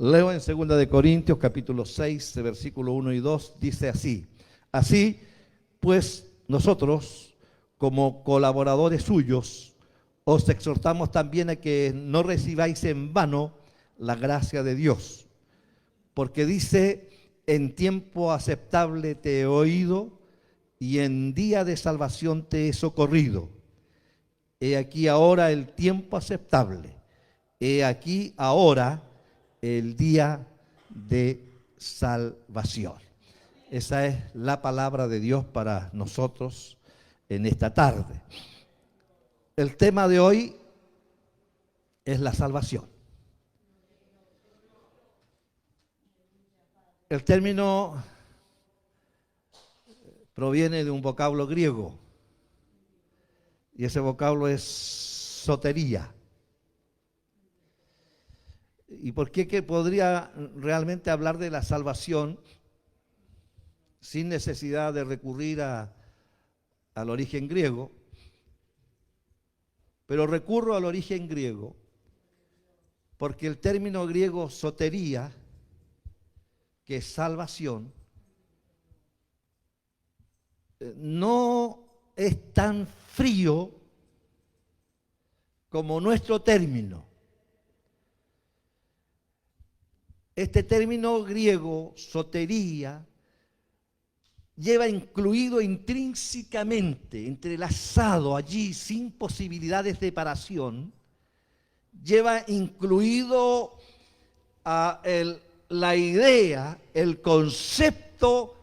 Leo en 2 de Corintios capítulo 6, versículo 1 y 2, dice así: así pues nosotros, como colaboradores suyos, os exhortamos también a que no recibáis en vano la gracia de Dios, porque dice: en tiempo aceptable te he oído y en día de salvación te he socorrido. He aquí ahora el tiempo aceptable, he aquí ahora el día de salvación. Esa es la palabra de Dios para nosotros en esta tarde. El tema de hoy es la salvación. El término proviene de un vocablo griego y ese vocablo es sotería. ¿Y por qué que podría realmente hablar de la salvación sin necesidad de recurrir al origen griego? Pero recurro al origen griego porque el término griego sotería, que es salvación, no es tan frío como nuestro término. Este término griego, sotería, lleva incluido intrínsecamente, entrelazado allí, sin posibilidades de separación, lleva incluido la idea, el concepto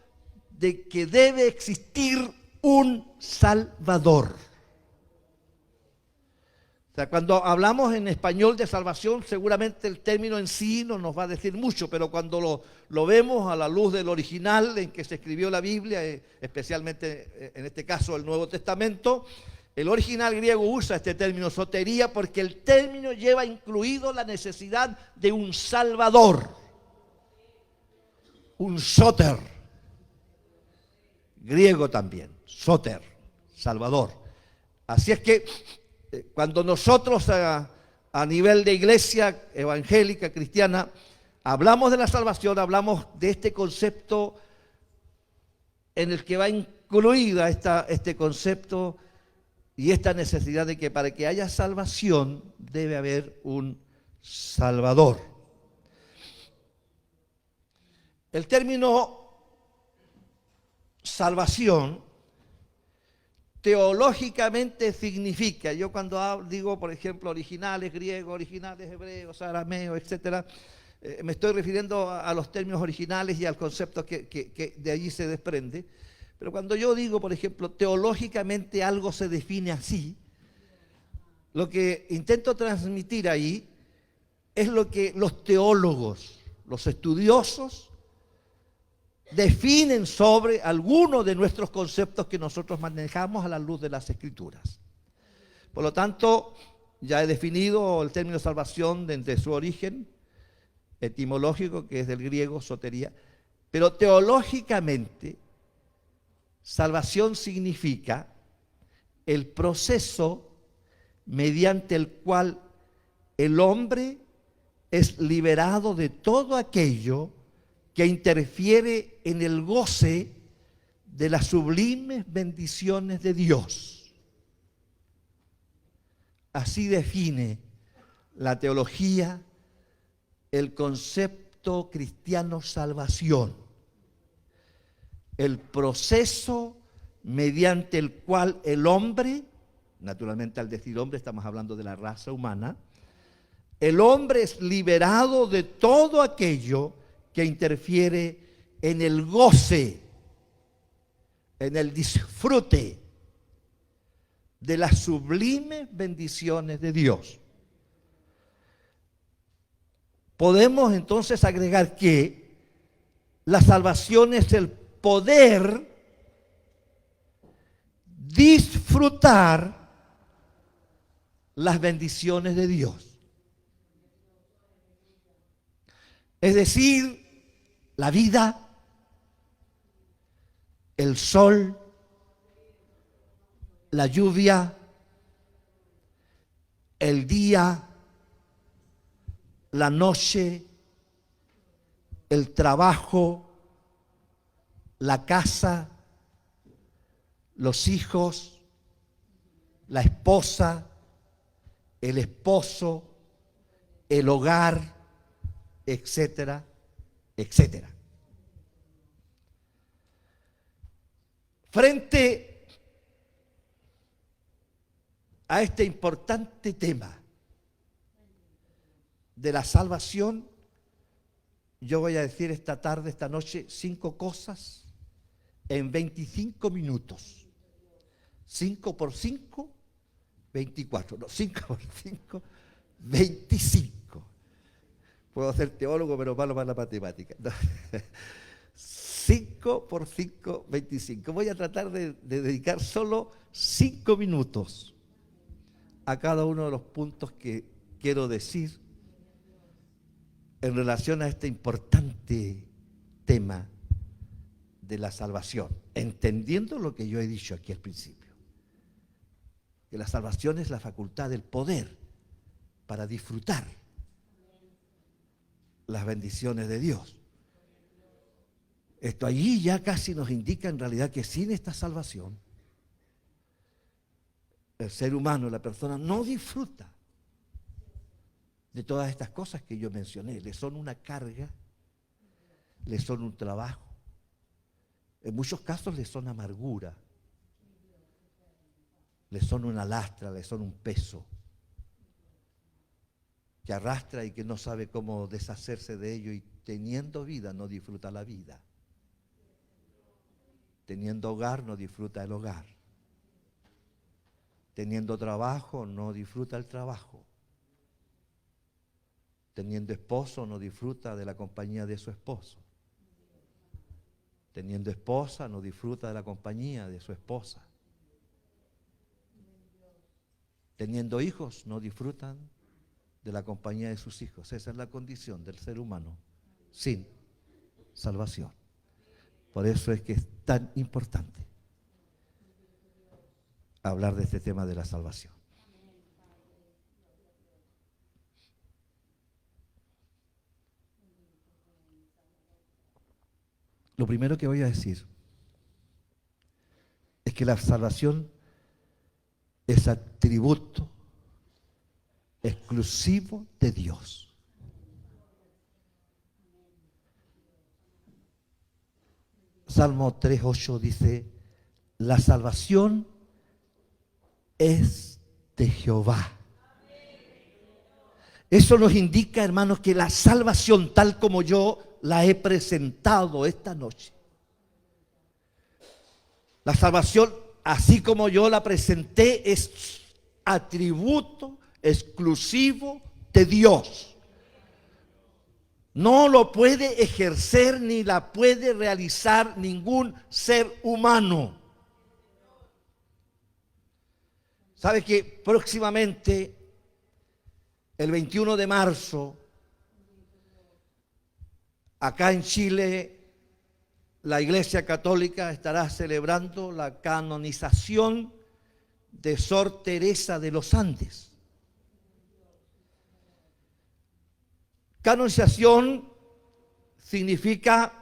de que debe existir un Salvador. O sea, cuando hablamos en español de salvación, seguramente el término en sí no nos va a decir mucho, pero cuando lo vemos a la luz del original en que se escribió la Biblia, especialmente en este caso el Nuevo Testamento, el original griego usa este término sotería porque el término lleva incluido la necesidad de un Salvador, un soter, griego también, soter, Salvador. Así es que cuando nosotros a nivel de iglesia evangélica, cristiana, hablamos de la salvación, hablamos de este concepto en el que va incluida este concepto y esta necesidad de que para que haya salvación debe haber un Salvador. El término salvación teológicamente significa, yo cuando digo, por ejemplo, originales griegos, originales hebreos, arameos, etcétera, me estoy refiriendo a los términos originales y al concepto que de allí se desprende. Pero cuando yo digo, por ejemplo, teológicamente algo se define así, lo que intento transmitir ahí es lo que los teólogos, los estudiosos, definen sobre algunos de nuestros conceptos que nosotros manejamos a la luz de las Escrituras. Por lo tanto, ya he definido el término salvación desde su origen etimológico, que es del griego sotería, pero teológicamente, salvación significa el proceso mediante el cual el hombre es liberado de todo aquello que interfiere en el goce de las sublimes bendiciones de Dios. Así define la teología el concepto cristiano salvación, el proceso mediante el cual el hombre, naturalmente al decir hombre estamos hablando de la raza humana, el hombre es liberado de todo aquello que interfiere en el goce, en el disfrute de las sublimes bendiciones de Dios. Podemos entonces agregar que la salvación es el poder disfrutar las bendiciones de Dios. Es decir, la vida, el sol, la lluvia, el día, la noche, el trabajo, la casa, los hijos, la esposa, el esposo, el hogar, etcétera, etcétera. Frente a este importante tema de la salvación, yo voy a decir esta tarde, esta noche, 5 cosas en 25 minutos. 5 por 5, 24. No, 5 por 5, 25. Puedo ser teólogo, pero malo para la matemática. No. 5 por 5, 25. Voy a tratar de dedicar solo 5 minutos a cada uno de los puntos que quiero decir en relación a este importante tema de la salvación, entendiendo lo que yo he dicho aquí al principio, que la salvación es la facultad del poder para disfrutar las bendiciones de Dios. Esto allí ya casi nos indica en realidad que sin esta salvación, el ser humano, la persona, no disfruta de todas estas cosas que yo mencioné. Le son una carga, le son un trabajo, en muchos casos le son amargura, le son una lastra, le son un peso que arrastra y que no sabe cómo deshacerse de ello, y teniendo vida no disfruta la vida. Teniendo hogar no disfruta el hogar. Teniendo trabajo no disfruta el trabajo. Teniendo esposo no disfruta de la compañía de su esposo. Teniendo esposa no disfruta de la compañía de su esposa. Teniendo hijos no disfrutan de la compañía de sus hijos. Esa es la condición del ser humano sin salvación. Por eso es que es tan importante hablar de este tema de la salvación. Lo primero que voy a decir es que la salvación es atributo exclusivo de Dios. Salmo 3:8 dice: la salvación es de Jehová. Eso nos indica, hermanos, que la salvación, tal como yo la he presentado esta noche, la salvación, así como yo la presenté, es atributo exclusivo de Dios. No lo puede ejercer ni la puede realizar ningún ser humano. ¿Sabe que próximamente, el 21 de marzo, acá en Chile, la Iglesia Católica estará celebrando la canonización de Sor Teresa de los Andes? Canonización significa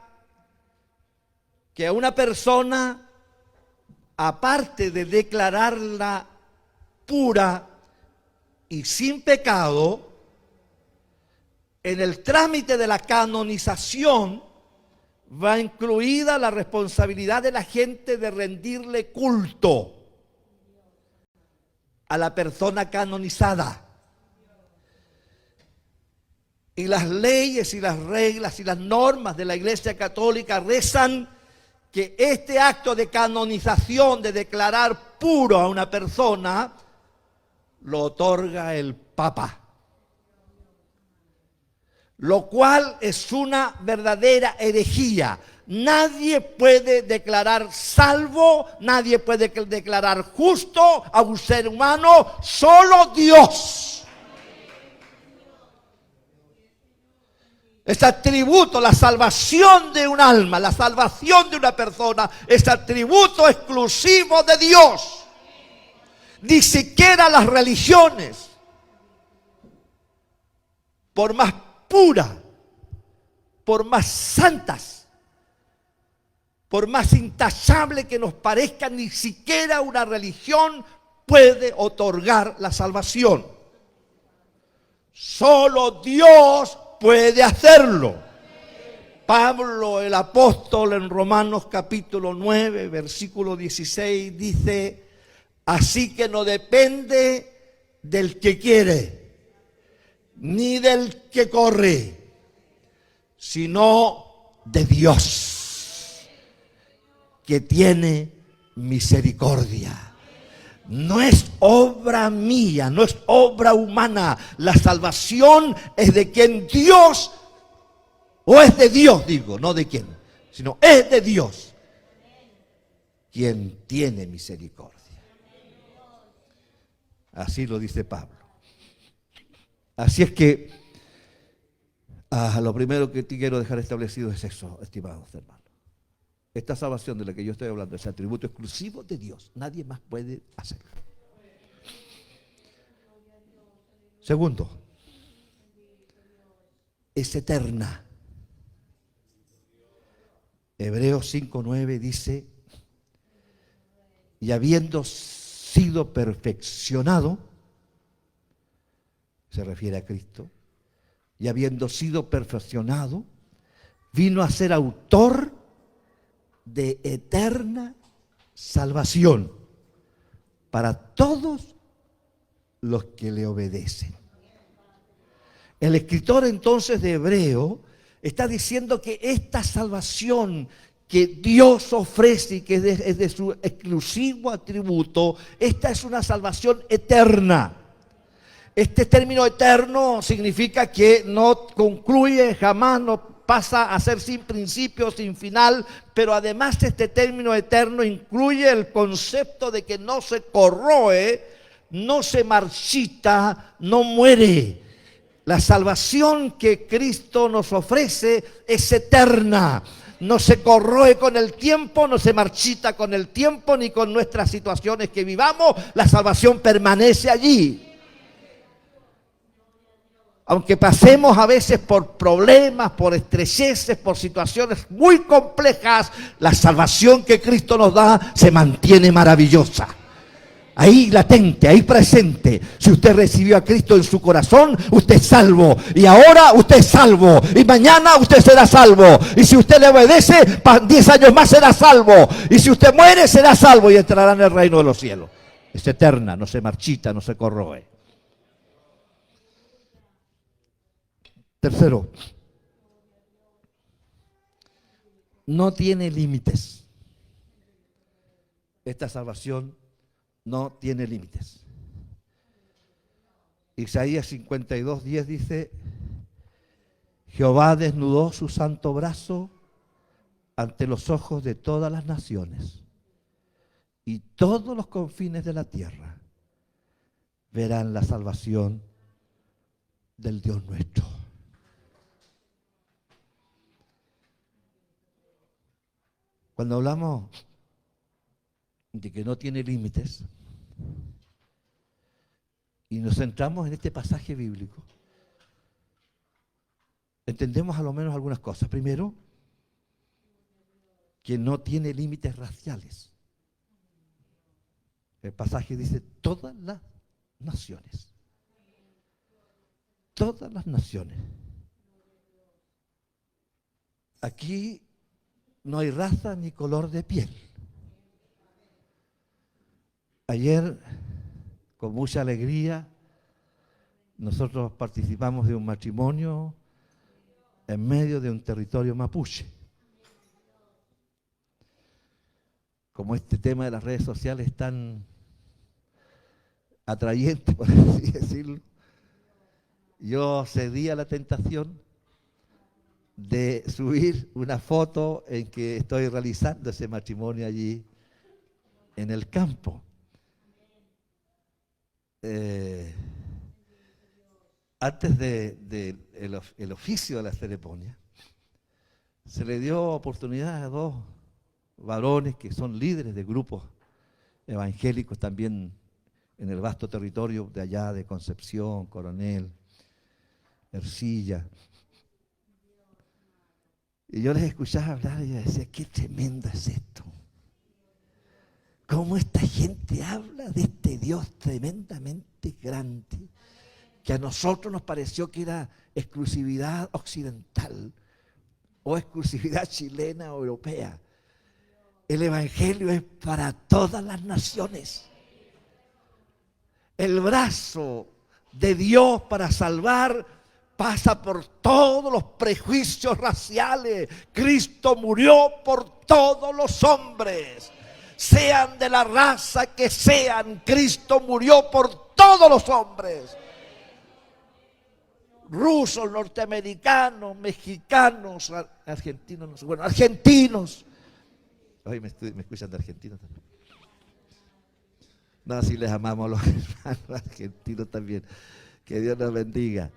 que a una persona, aparte de declararla pura y sin pecado, en el trámite de la canonización va incluida la responsabilidad de la gente de rendirle culto a la persona canonizada. Y las leyes y las reglas y las normas de la Iglesia Católica rezan que este acto de canonización, de declarar puro a una persona, lo otorga el Papa. Lo cual es una verdadera herejía. Nadie puede declarar salvo, nadie puede declarar justo a un ser humano, solo Dios. Es atributo, la salvación de un alma, la salvación de una persona, es atributo exclusivo de Dios. Ni siquiera las religiones, por más pura por más santas, por más intachable que nos parezca, ni siquiera una religión puede otorgar la salvación. Solo Dios puede hacerlo. Pablo, el apóstol, en Romanos capítulo 9, versículo 16, dice: así que no depende del que quiere, ni del que corre, sino de Dios, que tiene misericordia. No es obra mía, no es obra humana. La salvación es de quien Dios, o es de Dios, digo, no de quién, sino es de Dios, quien tiene misericordia. Así lo dice Pablo. Así es que lo primero que te quiero dejar establecido es eso, estimados hermanos. Esta salvación de la que yo estoy hablando es atributo exclusivo de Dios. Nadie más puede hacerlo. Segundo, es eterna. Hebreos 5:9 dice: y habiendo sido perfeccionado, se refiere a Cristo, y habiendo sido perfeccionado, vino a ser autor de eterna salvación para todos los que le obedecen. El escritor entonces de Hebreo está diciendo que esta salvación que Dios ofrece y que es de su exclusivo atributo, esta es una salvación eterna. Este término eterno significa que no concluye jamás, no pasa a ser sin principio, sin final, pero además este término eterno incluye el concepto de que no se corroe, no se marchita, no muere. La salvación que Cristo nos ofrece es eterna. No se corroe con el tiempo, no se marchita con el tiempo, ni con nuestras situaciones que vivamos. La salvación permanece allí. Aunque pasemos a veces por problemas, por estrecheces, por situaciones muy complejas, la salvación que Cristo nos da se mantiene maravillosa. Ahí latente, ahí presente. Si usted recibió a Cristo en su corazón, usted es salvo. Y ahora usted es salvo. Y mañana usted será salvo. Y si usted le obedece, 10 años más será salvo. Y si usted muere, será salvo y entrará en el reino de los cielos. Es eterna, no se marchita, no se corroe. Tercero, no tiene límites. Esta salvación no tiene límites. Isaías 52:10 dice: Jehová desnudó su santo brazo ante los ojos de todas las naciones, y todos los confines de la tierra verán la salvación del Dios nuestro. Cuando hablamos de que no tiene límites y nos centramos en este pasaje bíblico, entendemos a lo menos algunas cosas. Primero, que no tiene límites raciales. El pasaje dice todas las naciones. Todas las naciones. Aquí no hay raza ni color de piel. Ayer, con mucha alegría, nosotros participamos de un matrimonio en medio de un territorio mapuche. Como este tema de las redes sociales es tan atrayente, por así decirlo, yo cedí a la tentación de subir una foto en que estoy realizando ese matrimonio allí en el campo. Antes del oficio de la ceremonia, se le dio oportunidad a dos varones que son líderes de grupos evangélicos también en el vasto territorio de allá de Concepción, Coronel, Ercilla. Y yo les escuchaba hablar y yo decía, qué tremendo es esto. Cómo esta gente habla de este Dios tremendamente grande, que a nosotros nos pareció que era exclusividad occidental o exclusividad chilena o europea. El Evangelio es para todas las naciones. El brazo de Dios para salvar pasa por todos los prejuicios raciales. Cristo murió por todos los hombres, sean de la raza que sean. Cristo murió por todos los hombres. Rusos, norteamericanos, mexicanos, argentinos, bueno, argentinos. Hoy me escuchan de argentinos también. No, si les amamos a los hermanos argentinos también. Que Dios nos bendiga.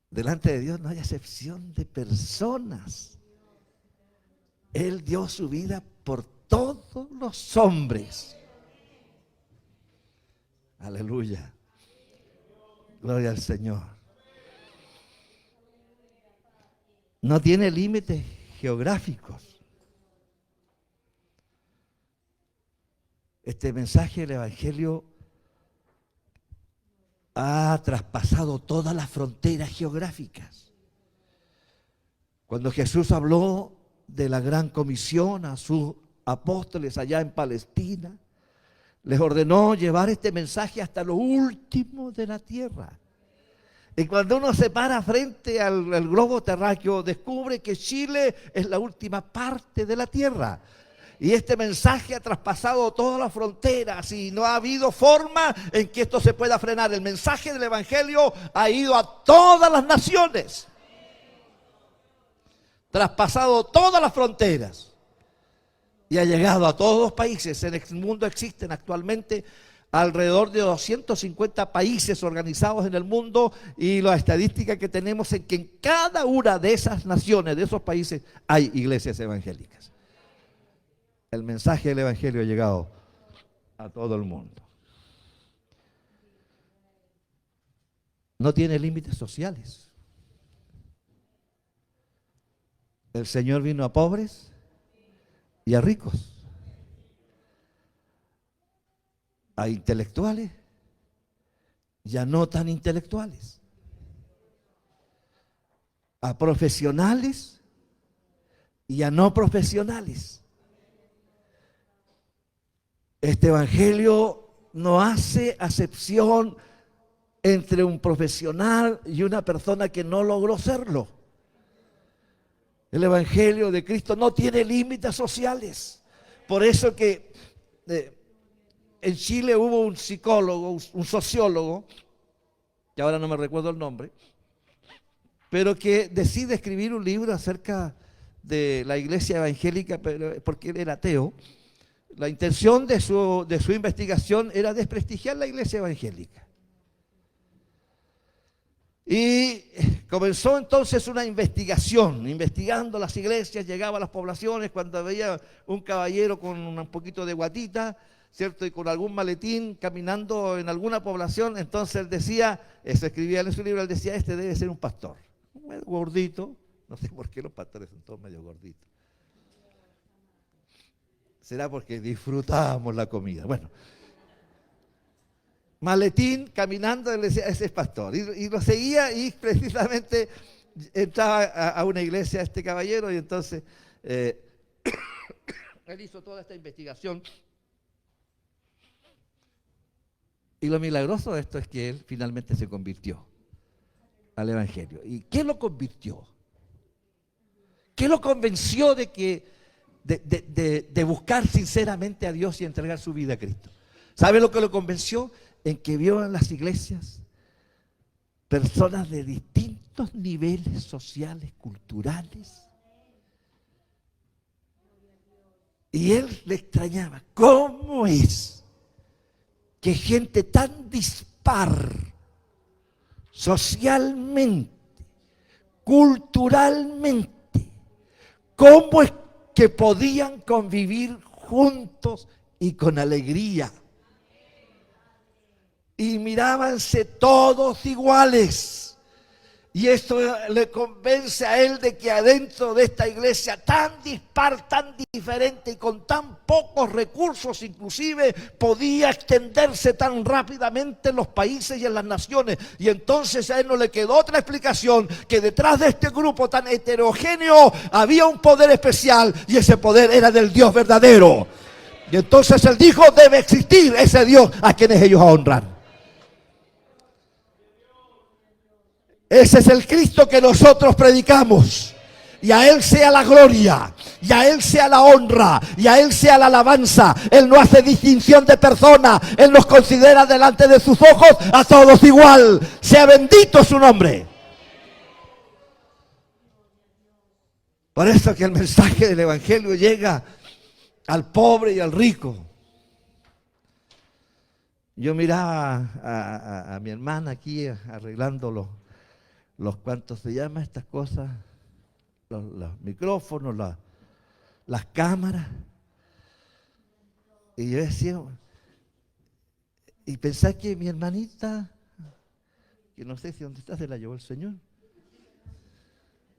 Delante de Dios no hay acepción de personas. Él dio su vida por todos los hombres. Aleluya. Gloria al Señor. No tiene límites geográficos. Este mensaje del Evangelio ha traspasado todas las fronteras geográficas. Cuando Jesús habló de la gran comisión a sus apóstoles allá en Palestina, les ordenó llevar este mensaje hasta lo último de la tierra. Y cuando uno se para frente al globo terráqueo, descubre que Chile es la última parte de la tierra. Y este mensaje ha traspasado todas las fronteras y no ha habido forma en que esto se pueda frenar. El mensaje del Evangelio ha ido a todas las naciones, traspasado todas las fronteras y ha llegado a todos los países. En el mundo existen actualmente alrededor de 250 países organizados en el mundo, y la estadística que tenemos es que en cada una de esas naciones, de esos países, hay iglesias evangélicas. El mensaje del Evangelio ha llegado a todo el mundo. No tiene límites sociales. El Señor vino a pobres y a ricos, a intelectuales y a no tan intelectuales, a profesionales y a no profesionales. Este Evangelio no hace acepción entre un profesional y una persona que no logró serlo. El Evangelio de Cristo no tiene límites sociales. Por eso que en Chile hubo un psicólogo, un sociólogo, que ahora no me recuerdo el nombre, pero que decide escribir un libro acerca de la iglesia evangélica, porque él era ateo. La intención de su investigación era desprestigiar la iglesia evangélica. Y comenzó entonces una investigación, investigando las iglesias, llegaba a las poblaciones, cuando veía un caballero con un poquito de guatita, ¿cierto? Y con algún maletín caminando en alguna población, entonces él decía, eso escribía en su libro, él decía, este debe ser un pastor, medio gordito, no sé por qué los pastores son todos medio gorditos. Será porque disfrutábamos la comida. Bueno, maletín caminando, él decía, ese es pastor. Y lo seguía, y precisamente entraba a una iglesia este caballero, y entonces él hizo toda esta investigación. Y lo milagroso de esto es que él finalmente se convirtió al Evangelio. ¿Y qué lo convirtió? ¿Qué lo convenció de que de buscar sinceramente a Dios y entregar su vida a Cristo? ¿Sabe lo que lo convenció? En que vio en las iglesias personas de distintos niveles sociales, culturales. Y él le extrañaba, ¿cómo es que gente tan dispar socialmente, culturalmente, cómo es que podían convivir juntos y con alegría? Y mirábanse todos iguales. Y esto le convence a él de que adentro de esta iglesia tan dispar, tan diferente y con tan pocos recursos inclusive, podía extenderse tan rápidamente en los países y en las naciones. Y entonces a él no le quedó otra explicación que detrás de este grupo tan heterogéneo había un poder especial, y ese poder era del Dios verdadero. Y entonces él dijo: debe existir ese Dios a quienes ellos honran. Ese es el Cristo que nosotros predicamos. Y a Él sea la gloria, y a Él sea la honra, y a Él sea la alabanza. Él no hace distinción de personas. Él nos considera delante de sus ojos a todos igual. Sea bendito su nombre. Por eso que el mensaje del Evangelio llega al pobre y al rico. Yo miraba a mi hermana aquí arreglando los cuantos se llama estas cosas, los micrófonos, las cámaras. Y yo decía, y pensaba que mi hermanita, que no sé si dónde está, se la llevó el Señor.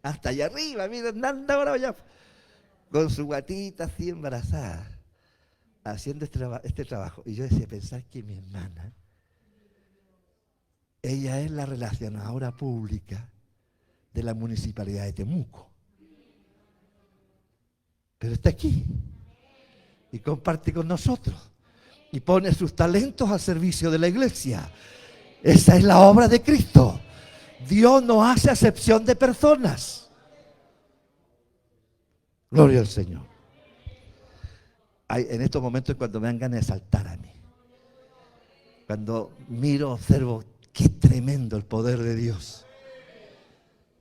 Hasta allá arriba, mira, anda ahora allá, con su guatita así embarazada, haciendo este trabajo. Y yo decía, pensar que mi hermana, ella es la relacionadora pública de la municipalidad de Temuco. Pero está aquí y comparte con nosotros y pone sus talentos al servicio de la iglesia. Esa es la obra de Cristo. Dios no hace acepción de personas. Gloria al Señor. En estos momentos es cuando me dan ganas de saltar a mí. Cuando miro, observo, qué tremendo el poder de Dios.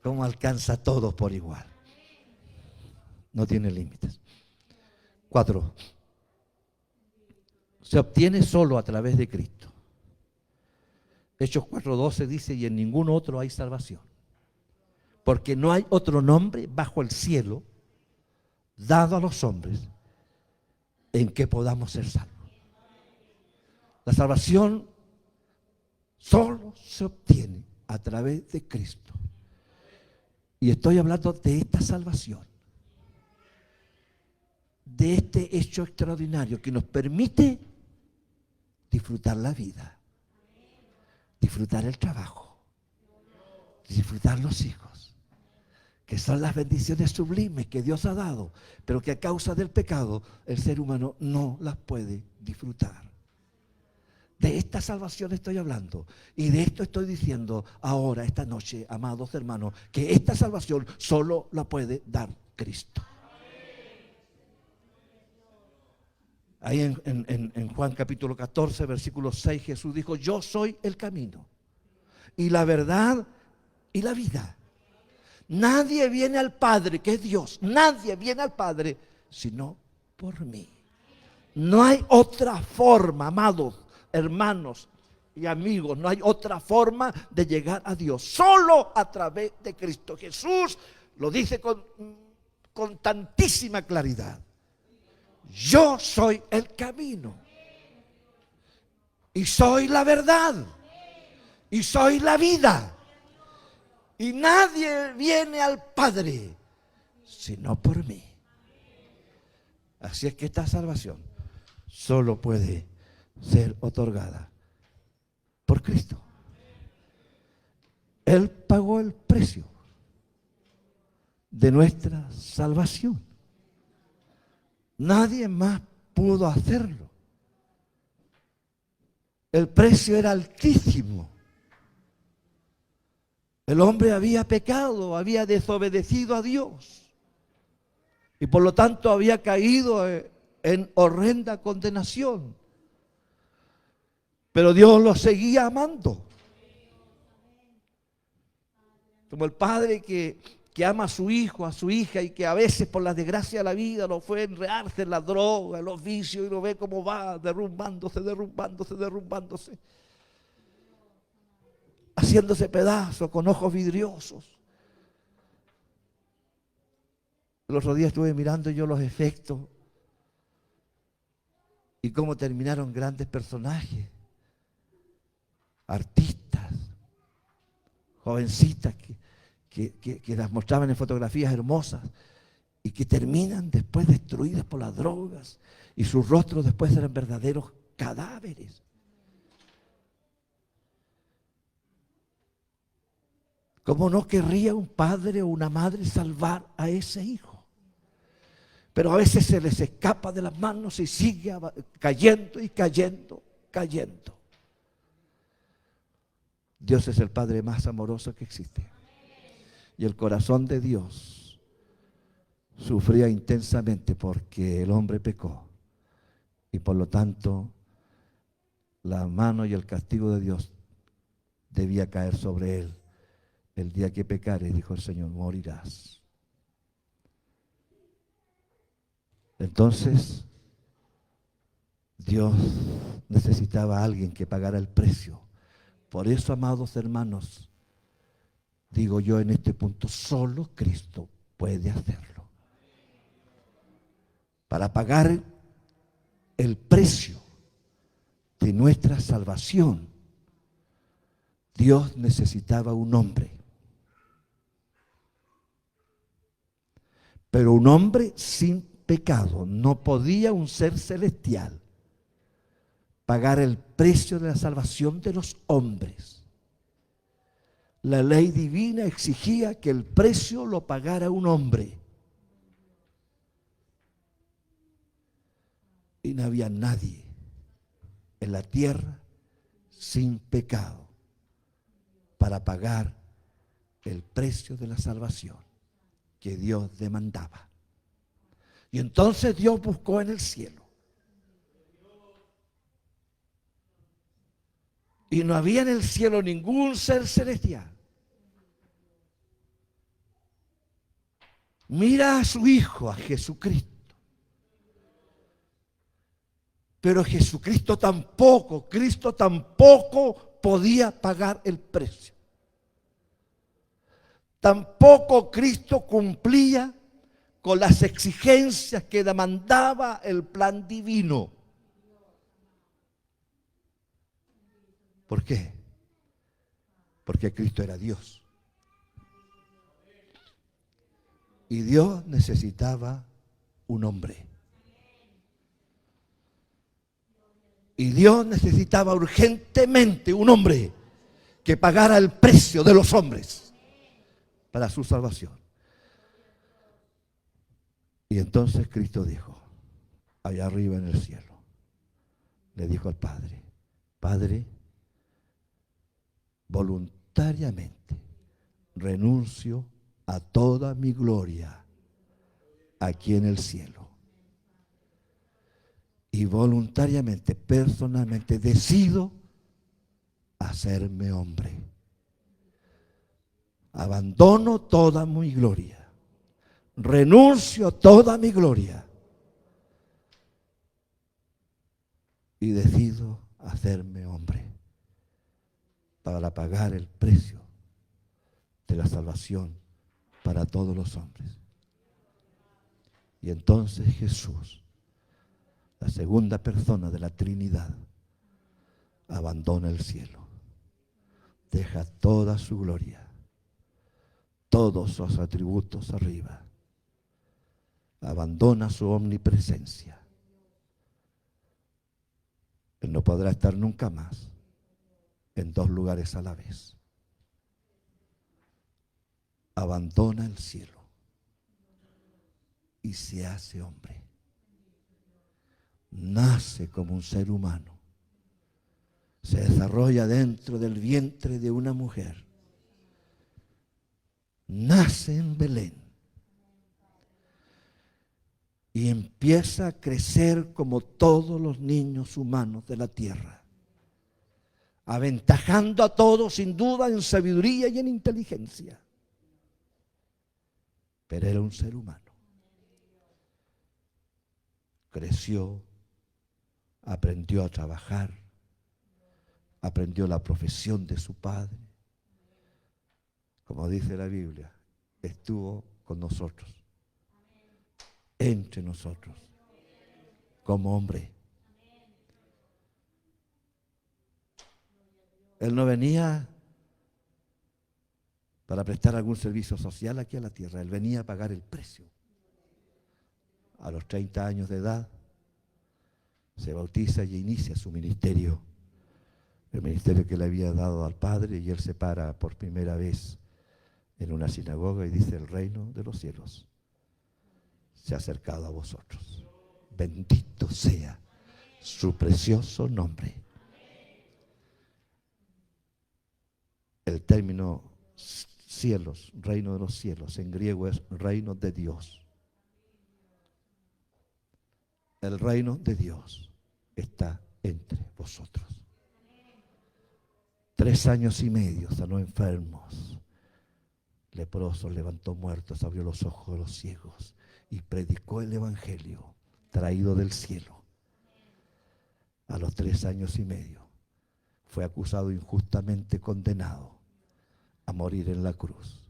Cómo alcanza a todos por igual. No tiene límites. 4. Se obtiene solo a través de Cristo. Hechos 4:12 dice: y en ningún otro hay salvación, porque no hay otro nombre bajo el cielo dado a los hombres en que podamos ser salvos. La salvación solo se obtiene a través de Cristo. Y estoy hablando de esta salvación, de este hecho extraordinario que nos permite disfrutar la vida, disfrutar el trabajo, disfrutar los hijos, que son las bendiciones sublimes que Dios ha dado, pero que a causa del pecado el ser humano no las puede disfrutar. De esta salvación estoy hablando, y de esto estoy diciendo ahora, esta noche, amados hermanos, que esta salvación solo la puede dar Cristo. Ahí en Juan capítulo 14, versículo 6, Jesús dijo: yo soy el camino y la verdad y la vida. Nadie viene al Padre, que es Dios, nadie viene al Padre sino por mí. No hay otra forma, amados hermanos y amigos, no hay otra forma de llegar a Dios, solo a través de Cristo. Jesús lo dice con tantísima claridad: yo soy el camino, y soy la verdad, y soy la vida, y nadie viene al Padre sino por mí. Así es que esta salvación solo puede ser otorgada por Cristo. Él pagó el precio de nuestra salvación. Nadie más pudo hacerlo. El precio era altísimo. El hombre había pecado, había desobedecido a Dios, y por lo tanto había caído en horrenda condenación. Pero Dios lo seguía amando. Como el padre que ama a su hijo, a su hija, y que a veces por la desgracia de la vida lo fue a enredarse en la droga, en los vicios, y lo ve cómo va derrumbándose, haciéndose pedazos con ojos vidriosos. El otro día estuve mirando yo los efectos y cómo terminaron grandes personajes, artistas, jovencitas que las mostraban en fotografías hermosas y que terminan después destruidas por las drogas y sus rostros después eran verdaderos cadáveres. ¿Cómo no querría un padre o una madre salvar a ese hijo? Pero a veces se les escapa de las manos y sigue cayendo y cayendo, cayendo. Dios es el Padre más amoroso que existe. Y el corazón de Dios sufría intensamente porque el hombre pecó. Y por lo tanto, la mano y el castigo de Dios debía caer sobre él. El día que pecare, dijo el Señor, morirás. Entonces, Dios necesitaba a alguien que pagara el precio. Por eso, amados hermanos, digo yo en este punto, solo Cristo puede hacerlo. Para pagar el precio de nuestra salvación, Dios necesitaba un hombre. Pero un hombre sin pecado. No podía un ser celestial pagar el precio de la salvación de los hombres. La ley divina exigía que el precio lo pagara un hombre. Y no había nadie en la tierra sin pecado para pagar el precio de la salvación que Dios demandaba. Y entonces Dios buscó en el cielo. Y no había en el cielo ningún ser celestial. Mira a su Hijo, a Jesucristo. Pero Jesucristo tampoco, Cristo tampoco podía pagar el precio. Tampoco Cristo cumplía con las exigencias que demandaba el plan divino. ¿Por qué? Porque Cristo era Dios. Y Dios necesitaba un hombre. Y Dios necesitaba urgentemente un hombre que pagara el precio de los hombres para su salvación. Y entonces Cristo dijo, allá arriba en el cielo, le dijo al Padre, Padre, voluntariamente renuncio a toda mi gloria aquí en el cielo. Y voluntariamente, personalmente, decido hacerme hombre. Abandono toda mi gloria. Renuncio a toda mi gloria. Y decido hacerme hombre para pagar el precio de la salvación para todos los hombres. Y entonces Jesús, la segunda persona de la Trinidad, abandona el cielo, deja toda su gloria, todos sus atributos arriba, abandona su omnipresencia. Él no podrá estar nunca más en dos lugares a la vez. Abandona el cielo y se hace hombre. Nace como un ser humano. Se desarrolla dentro del vientre de una mujer. Nace en Belén. Y empieza a crecer como todos los niños humanos de la tierra. Aventajando a todos sin duda en sabiduría y en inteligencia. Pero era un ser humano. Creció, aprendió a trabajar, aprendió la profesión de su padre. Como dice la Biblia, estuvo con nosotros, entre nosotros, como hombre. Él no venía para prestar algún servicio social aquí a la tierra. Él venía a pagar el precio. A los 30 años de edad se bautiza y inicia su ministerio, el ministerio que le había dado al Padre, y él se para por primera vez en una sinagoga y dice: el reino de los cielos se ha acercado a vosotros. Bendito sea su precioso nombre. El término cielos, reino de los cielos, en griego es reino de Dios. El reino de Dios está entre vosotros. 3 años y medio sanó enfermos, leprosos, levantó muertos, abrió los ojos de los ciegos y predicó el evangelio traído del cielo. A los 3 años y medio fue acusado, injustamente condenado a morir en la cruz.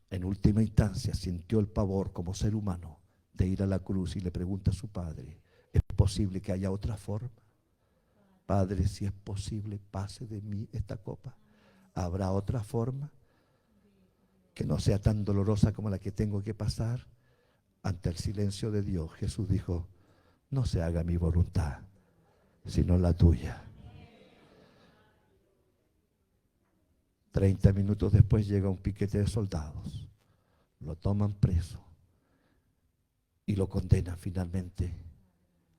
En última instancia sintió el pavor como ser humano de ir a la cruz y le pregunta a su padre: ¿es posible que haya otra forma? Padre, si es posible, pase de mí esta copa. ¿Habrá otra forma que no sea tan dolorosa como la que tengo que pasar? Ante el silencio de Dios, Jesús dijo: no se haga mi voluntad, sino la tuya. 30 minutos después llega un piquete de soldados, lo toman preso y lo condenan finalmente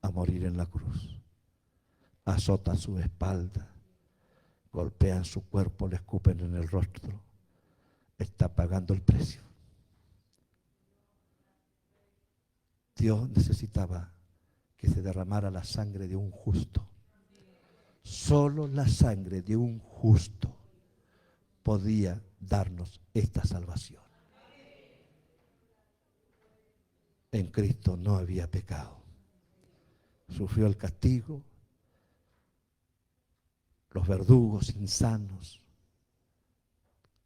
a morir en la cruz. Azotan su espalda, golpean su cuerpo, le escupen en el rostro. Está pagando el precio. Dios necesitaba que se derramara la sangre de un justo. Solo la sangre de un justo podía darnos esta salvación. En Cristo no había pecado. Sufrió el castigo. Los verdugos insanos,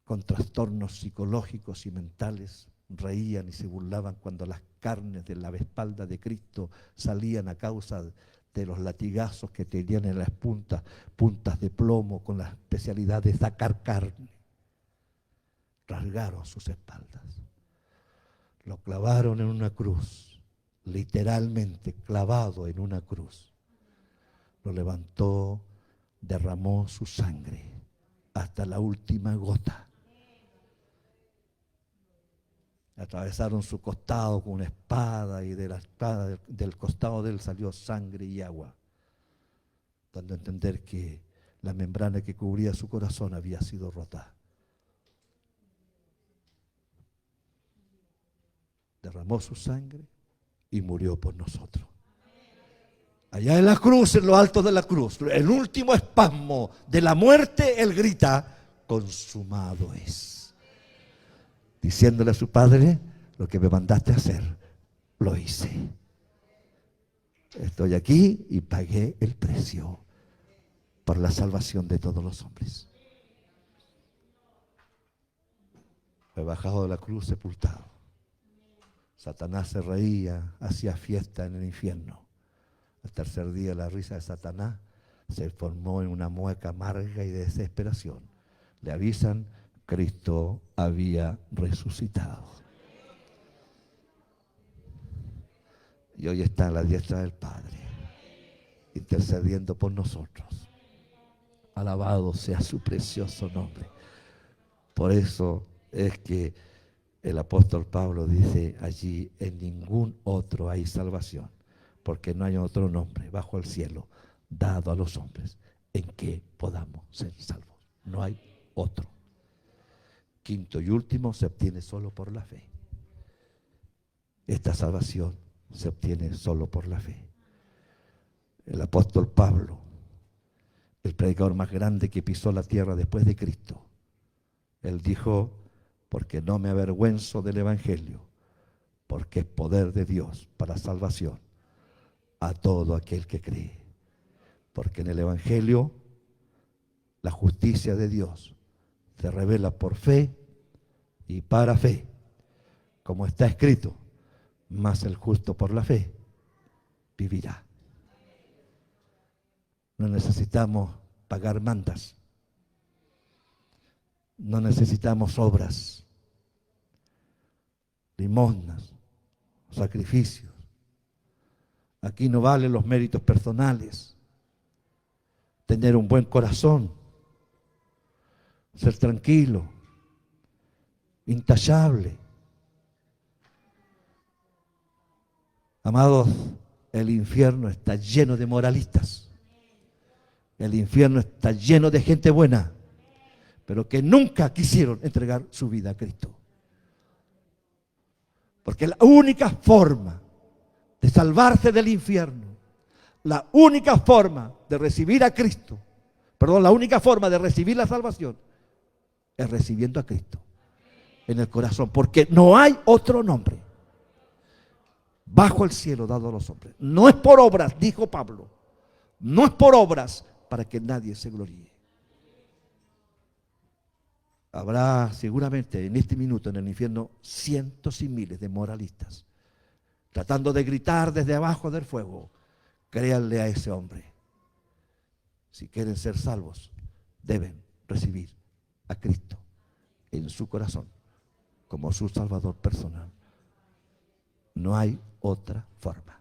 con trastornos psicológicos y mentales, reían y se burlaban cuando las carnes de la espalda de Cristo salían a causa de los latigazos que tenían en las puntas de plomo, con la especialidad de sacar carne. Rasgaron sus espaldas. Lo clavaron en una cruz, literalmente clavado en una cruz. Lo levantó, derramó su sangre hasta la última gota. Atravesaron su costado con una espada, y de la espada del costado de él salió sangre y agua, dando a entender que la membrana que cubría su corazón había sido rota. Derramó su sangre y murió por nosotros. Allá en la cruz, en lo alto de la cruz, el último espasmo de la muerte, él grita: consumado es. Diciéndole a su Padre: lo que me mandaste a hacer, lo hice. Estoy aquí y pagué el precio por la salvación de todos los hombres. Fue bajado de la cruz, sepultado. Satanás se reía, hacía fiesta en el infierno. Al tercer día la risa de Satanás se formó en una mueca amarga y de desesperación. Le avisan: Cristo había resucitado. Y hoy está a la diestra del Padre, intercediendo por nosotros. Alabado sea su precioso nombre. Por eso es que el apóstol Pablo dice allí: en ningún otro hay salvación, porque no hay otro nombre bajo el cielo dado a los hombres en que podamos ser salvos. No hay otro. Quinto y último, se obtiene solo por la fe. Esta salvación se obtiene solo por la fe. El apóstol Pablo, el predicador más grande que pisó la tierra después de Cristo, él dijo: porque no me avergüenzo del evangelio, porque es poder de Dios para salvación a todo aquel que cree. Porque en el evangelio la justicia de Dios se revela por fe y para fe, como está escrito: mas el justo por la fe vivirá. No necesitamos pagar mandas. No necesitamos obras, limosnas, sacrificios. Aquí no valen los méritos personales. Tener un buen corazón, ser tranquilo, intachable. Amados, el infierno está lleno de moralistas. El infierno está lleno de gente buena, pero que nunca quisieron entregar su vida a Cristo. Porque la única forma de salvarse del infierno, la única forma de recibir a Cristo, la única forma de recibir la salvación es recibiendo a Cristo en el corazón, porque no hay otro nombre bajo el cielo dado a los hombres. No es por obras, dijo Pablo, no es por obras para que nadie se gloríe. Habrá seguramente en este minuto en el infierno cientos y miles de moralistas tratando de gritar desde abajo del fuego: créanle a ese hombre. Si quieren ser salvos, deben recibir a Cristo en su corazón como su Salvador personal. No hay otra forma.